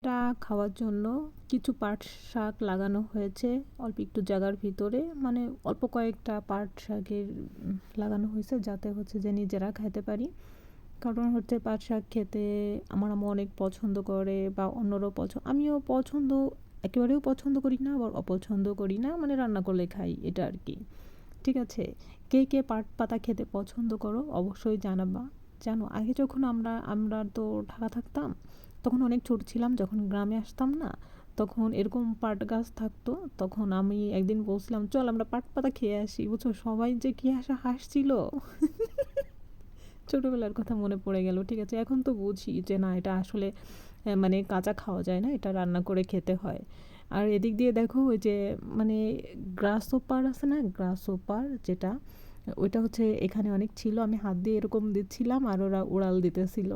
টা খাওয়ার জন্য কিছু পাট শাক লাগানো হয়েছে অল্প একটু জায়গার ভিতরে, মানে অল্প কয়েকটা পাট শাকের লাগানো হয়েছে যাতে হচ্ছে যে নিজেরা খাইতে পারি। কারণ হচ্ছে পাট শাক খেতে আমার আম্মু অনেক পছন্দ করে, বা অন্যরাও আমিও একেবারেও পছন্দ করি না, আবার অপছন্দ করি না, মানে রান্না করলে খাই এটা আর কি। ঠিক আছে, কে কে পাট পাতা খেতে পছন্দ করো অবশ্যই জানাবা। জানো, আগে যখন আমরা আমরা তো ঢাকা থাকতাম, তখন অনেক ছোট ছিলাম, যখন গ্রামে আসতাম না, তখন এরকম পাট গাছ থাকতো। তখন আমি একদিন বলছিলাম চল আমরা পাট পাতা খেয়ে আসি, বুঝছো, সবাই যে কি হাসছিল। ছোটবেলার কথা মনে পড়ে গেল। ঠিক আছে, এখন তো বুঝি যে না, এটা আসলে মানে কাঁচা খাওয়া যায় না, এটা রান্না করে খেতে হয়। আর এদিক দিয়ে দেখো ওই যে মানে গ্রাস ওপার আছে না, গ্রাস ওপার যেটা, ওইটা হচ্ছে এখানে অনেক ছিল। আমি হাত দিয়ে এরকম দিচ্ছিলাম আর ওরা উড়াল দিতেছিল।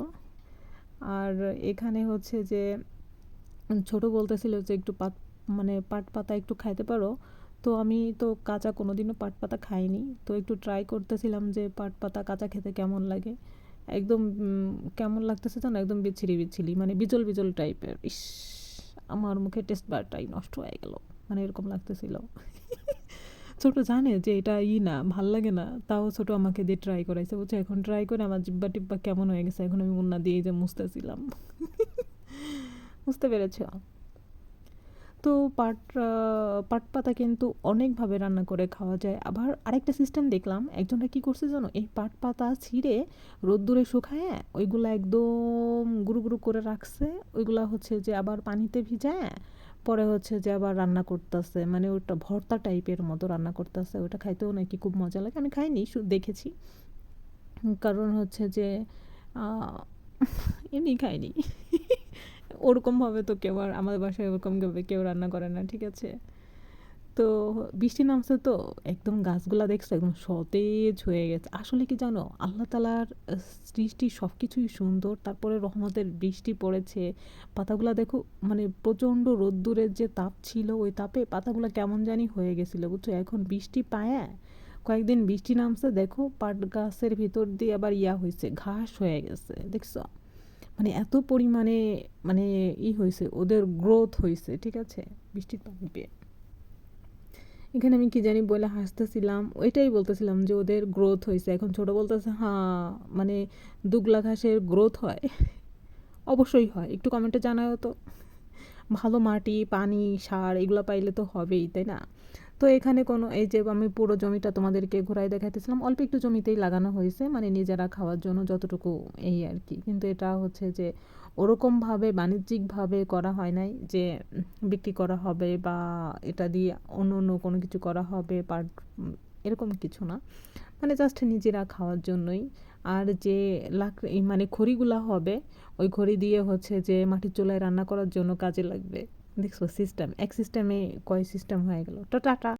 আর এখানে হচ্ছে যে ছোট বলতেছিল যে একটু মানে পাট পাতা একটু খাইতে পারো। তো আমি তো কাঁচা কোনোদিনও পাট পাতা খাইনি, তো একটু ট্রাই করতেছিলাম যে পাট পাতা কাঁচা খেতে কেমন লাগে। একদম কেমন লাগতেছে জানো, একদম বিচ্ছিরি বিচ্ছিরি, মানে বিজল বিজল টাইপের। ইস, আমার মুখে টেস্ট বারটাই নষ্ট হয়ে গেল, মানে এরকম লাগতেছিল। ছোট জানে যে এটা না, ভাল লাগে না, তাও ছোট আমাকে দিয়ে ট্রাই করাইছে, বুঝছো। এখন ট্রাই করে আমার জিব্বা টিব্বা কেমন হয়ে গেছে, এখন আমি মুন্না দিয়ে যে মুছতেছিলাম। বুঝতে পেরেছ? তো পাট পাতা কিন্তু অনেকভাবে রান্না করে খাওয়া যায়। আবার আরেকটা সিস্টেম দেখলাম, একজনটা কি করছে জানো, এই পাট পাতা ছিঁড়ে রোদ্দুরে শুকায় ওইগুলা একদম গুঁড়ো গুঁড়ো করে রাখছে। ওইগুলা হচ্ছে যে আবার পানিতে ভিজায় পরে হচ্ছে যে আবার রান্না করতেছে, মানে ওটা ভর্তা টাইপের মতো রান্না করতেছে। ওটা খাইতেও নাকি খুব মজা লাগে, আমি খাইনি, শুধু দেখেছি। কারণ হচ্ছে যে আহ, এমনি খাইনি। ওরকমভাবে তো কেউ আর আমাদের বাসায় ওরকমভাবে কেউ রান্না করে না, ঠিক আছে। তো বৃষ্টি নামছে তো একদম গাছগুলা দেখছো একদম সতেজ হয়ে গেছে। আসলে কি জানো, আল্লাহ তালার সৃষ্টি সব কিছুই সুন্দর, তারপরে রহমতের বৃষ্টি পড়েছে। পাতাগুলা দেখো, মানে প্রচণ্ড রোদ্দুরের যে তাপ ছিল, ওই তাপে পাতাগুলা কেমন জানি হয়ে গেছিলো, বুঝছো। এখন বৃষ্টি পায়, কয়েকদিন বৃষ্টি নামছে, দেখো পাট গাছের ভিতর দিয়ে আবার হয়েছে, ঘাস হয়ে গেছে, দেখছো। মানে এত পরিমাণে, মানে হয়েছে, ওদের গ্রোথ হয়েছে, ঠিক আছে, বৃষ্টির পানি পেয়ে। এখানে আমি কি জানি বলে হাসতেছিলাম, ওইটাই বলতেছিলাম যে ওদের গ্রোথ হয়েছে। এখন ছোট বলতেছে হ্যাঁ, মানে দুগলা ঘাসের গ্রোথ হয়। অবশ্যই হয়, একটু কমেন্টে জানাও তো। ভালো মাটি, পানি, সার এগুলো পাইলে তো হবেই, তাই না? তো এখানে কোনো, এই যে আমি পুরো জমিটা তোমাদেরকে ঘোরায় দেখাইতেছিলাম, অল্প একটু জমিতেই লাগানো হয়েছে, মানে নিজেরা খাওয়ার জন্য যতটুকু, এই আর কি। কিন্তু এটা হচ্ছে যে ওরকমভাবে বাণিজ্যিকভাবে করা হয় নাই যে বিক্রি করা হবে, বা এটা দিয়ে অন্য অন্য কোনো কিছু করা হবে, এরকম কিছু না, মানে জাস্ট নিজেরা খাওয়ার জন্যই। আর যে মানে খড়িগুলা হবে, ওই খড়ি দিয়ে হচ্ছে যে মাটির চুলায় রান্না করার জন্য কাজে লাগবে। দেখছো সিস্টেম, এক সিস্টেমে কয় সিস্টেম হয়ে গেল। তো টাটা।